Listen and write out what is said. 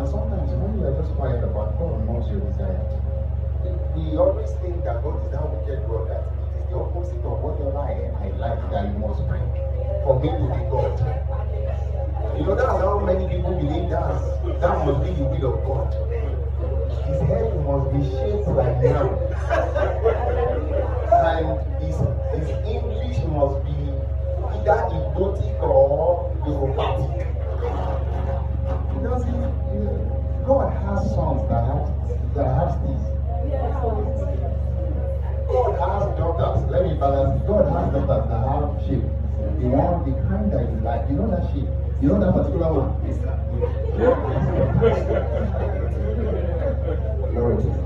And sometimes when you are just quiet about God knows your desire, we always think that God is that wicked God that it is the opposite of whatever I like that you must bring for me to be God. You know, that's how many people believe that must be the will of God. His head must be shaped like now. And his English must be either idiotic or Europathic. God has sons that have Steeze. God has daughters. Let me balance. God has daughters that have shape. The kind that you like. You know that shape. You know that particular one. Glory to God.